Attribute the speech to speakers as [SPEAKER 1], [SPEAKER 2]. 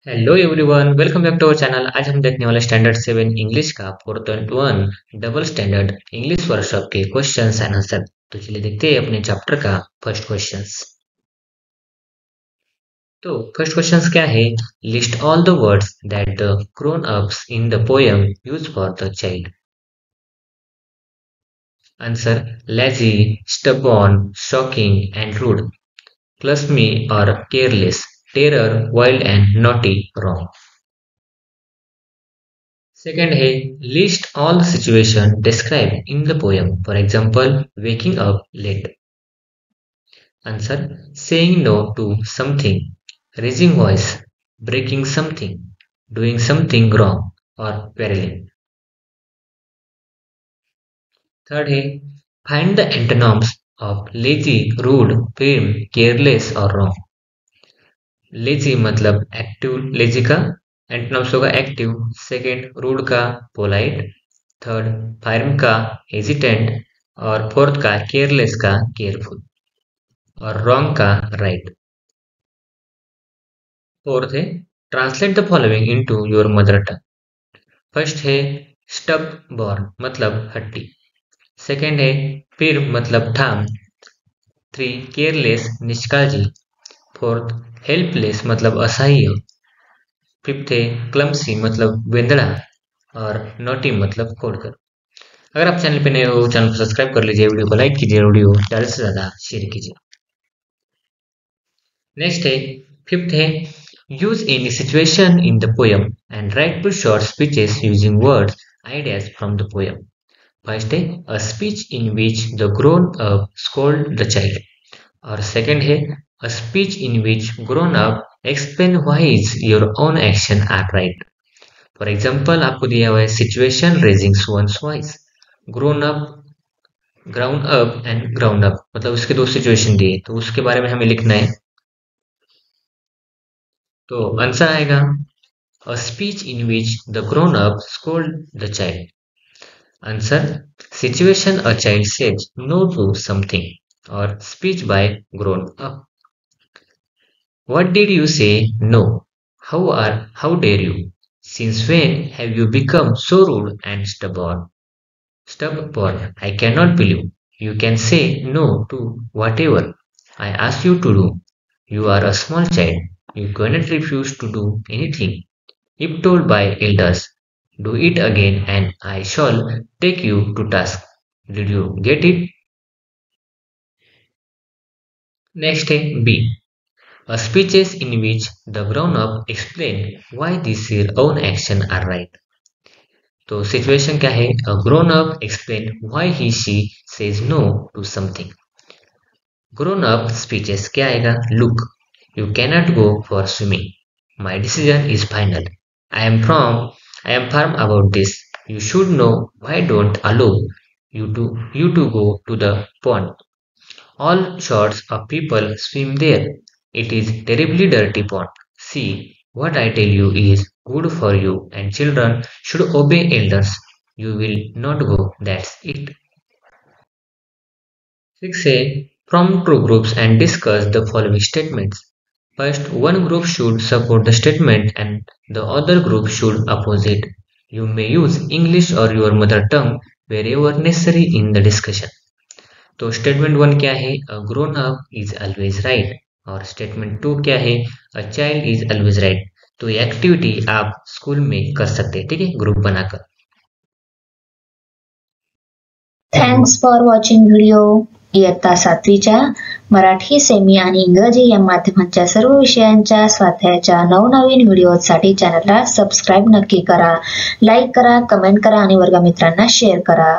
[SPEAKER 1] Hello everyone, welcome back to our channel. आज हम देखने वाले स्टैंडर्ड 7 इंग्लिश का 4.1 डबल स्टैंडर्ड इंग्लिश वर्कशॉप के क्वेश्चंस एंड आंसर। तो चलिए देखते हैं अपने चैप्टर का फर्स्ट क्वेश्चंस। तो फर्स्ट क्वेश्चंस क्या है? List all the words that the grown ups in the poem use for the child. Answer: lazy, stubborn, shocking and rude, clumsy or careless, terror, wild and naughty, wrong। Second है list all the situation described in the poem. For example, waking up late. Answer: saying no to something, raising voice, breaking something, doing something wrong, or quarreling. Third है find the antonyms of lazy, rude, firm, careless or wrong. Lazy मतलब active, lazy का antonyms होगा active. Second rude का polite. Third farm का hesitant. और fourth का careless का careful. और रॉन्ग का राइट। फोर्थ है translate the following into your mother tongue. First है स्टब बॉर्न मतलब हड्डी। सेकंड है फिर मतलब ठाम। थ्री केयरलेस निष्काळजी। फोर्थ हेल्पलेस मतलब असहाय। फिफ्थ है क्लमसी मतलब वेंदड़ा। और नोटी मतलब खोड़कर। अगर आप चैनल पे नए हो, चैनल को सब्सक्राइब कर लीजिए, वीडियो को लाइक कीजिए, वीडियो ज्यादा से ज्यादा शेयर कीजिए। नेक्स्ट है फिफ्थ है use any situation in the poem and write two short speeches using words ideas from the poem. First है a speech in which the grown up scold the child. और second है a speech in which grown up explain why is your own action are right. For example आपको दिया हुआ है situation raising one's voice, grown up, ground up and ground up, मतलब उसके दो situation दिए, तो उसके बारे में हमें लिखना है। तो आंसर आएगा a speech in which the grown up scold the child. Answer situation a child says no to something और speech by grown up. What did you say no? How dare you? Since when have you become so rude and stubborn? Stubborn, I cannot believe you can say no to whatever I ask you to do. You are a small child. You cannot refuse to do anything. If told by elders, do it again and I shall take you to task. Did you get it? Next है B. A speeches in which the grown-up explain why this their own action are right. तो situation क्या है? A grown up explain why he she says no to something. Grown up speeches क्या आएगा? Look, you cannot go for swimming, my decision is final, I am firm about this, you should know, why don't allow you to go to the pond, all sorts of people swim there, it is terribly dirty pond, see, what I tell you is good for you and children should obey elders. You will not go, that's it. 6a. Form two groups and discuss the following statements. First, one group should support the statement and the other group should oppose it. You may use English or your mother tongue wherever necessary in the discussion. तो statement one क्या है? A grown up is always right. और statement two क्या है? A child is always right. तो ये activity आप school में कर सकते हैं, ठीक है, ग्रुप बनाकर।
[SPEAKER 2] Thanks for watching video. इयत्ता 7वीच्या मराठी, सेमी आणि इंग्रजी या माध्यमांच्या सर्व विषयांच्या स्वाध्यायाच्या नवनवीन व्हिडिओसाठी चॅनलला सबस्क्राईब नक्की करा, लाईक करा, कमेंट करा आणि वर्गमित्रांना शेअर करा।